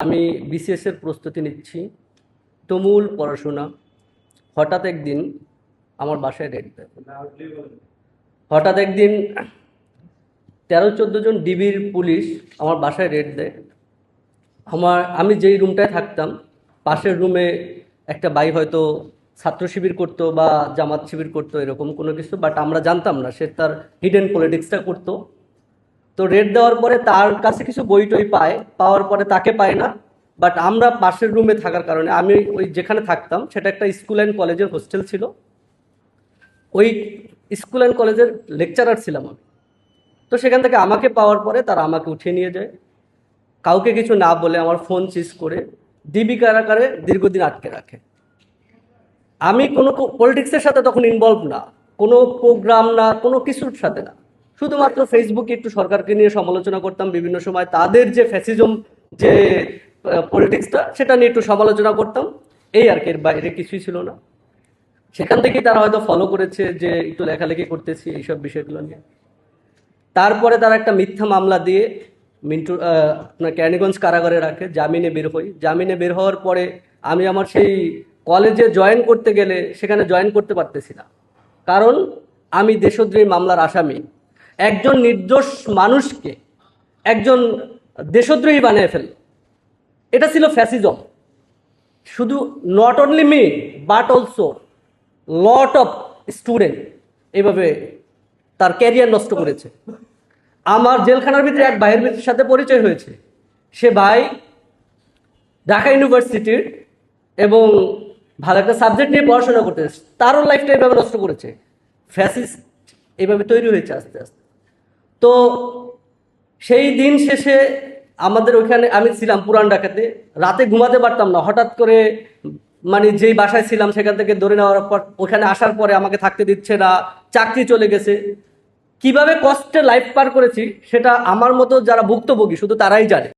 আমি বিসিএস এর প্রস্তুতি নিচ্ছি, তুমুল পড়াশোনা। হঠাৎ একদিন আমার বাসায় রেড দেয়। হঠাৎ একদিন 13-14 জন ডিবির পুলিশ আমার বাসায় রেড দেয়। আমি যেই রুমটায় থাকতাম, পাশের রুমে একটা ভাই হয়তো ছাত্র শিবির করতো বা জামাত শিবির করতো, এরকম কোনো কিছু, বাট আমরা জানতাম না। সে তার হিডেন পলিটিক্সটা করতো। তো রেড দেওয়ার পরে তার কাছে কিছু বই টই পায়, পাওয়ার পরে তাকে পায় না। বাট আমরা পাশের রুমে থাকার কারণে, আমি ওই যেখানে থাকতাম সেটা একটা স্কুল অ্যান্ড কলেজের হোস্টেল ছিল। ওই স্কুল অ্যান্ড কলেজের লেকচারার ছিলাম আমি। তো সেখান থেকে আমাকে পাওয়ার পরে তারা আমাকে উঠিয়ে নিয়ে যায়, কাউকে কিছু না বলে আমার ফোন সিজ করে ডিবি কারাগারে দীর্ঘদিন আটকে রাখে। আমি কোনো পলিটিক্সের সাথে তখন ইনভলভ না, কোনো প্রোগ্রাম না, কোনো কিছুর সাথে না। শুধুমাত্র ফেসবুকে একটু সরকারকে নিয়ে সমালোচনা করতাম বিভিন্ন সময়, তাদের যে ফ্যাসিজম, যে পলিটিক্সটা, সেটা নিয়ে একটু সমালোচনা করতাম। এই আর কি, এর বাইরে কিছুই ছিল না। সেখান থেকেই তারা হয়তো ফলো করেছে যে একটু লেখালেখি করতেছি এইসব বিষয়গুলো নিয়ে। তারপরে তারা একটা মিথ্যা মামলা দিয়ে মিন্টু আপনার কেরানীগঞ্জ কারাগারে রাখে। জামিনে বের হই। জামিনে বের হওয়ার পরে আমি আমার সেই কলেজে জয়েন করতে গেলে সেখানে জয়েন করতে পারতেছি না, কারণ আমি দেশদ্রোহী মামলার আসামি। একজন নির্দোষ মানুষকে একজন দেশদ্রোহী বানিয়ে ফেলল। এটা ছিল ফ্যাসিজম। শুধু not only me, but also lot of student এভাবে তার ক্যারিয়ার নষ্ট করেছে। আমার জেলখানার ভিতরে এক ভাইয়ের সাথে পরিচয় হয়েছে। সে ভাই ঢাকা ইউনিভার্সিটির এবং ভালো একটা সাবজেক্ট নিয়ে পড়াশোনা করতেছে, তারও লাইফটা এইভাবে নষ্ট করেছে। ফ্যাসিস্ট এইভাবে তৈরি হয়েছে আস্তে আস্তে। তো সেই দিন শেষে আমাদের ওইখানে, আমি ছিলাম পুরান ঢাকাতে, রাতে ঘুমাতে পারতাম না। হঠাৎ করে মানে যেই বাসায় ছিলাম সেখান থেকে ধরে নেওয়ার পর ওখানে আসার পরে আমাকে থাকতে দিচ্ছে না, চাকরি চলে গেছে। কিভাবে কষ্টে লাইফ পার করেছি সেটা আমার মতো যারা ভুক্তভোগী শুধু তারাই জানে।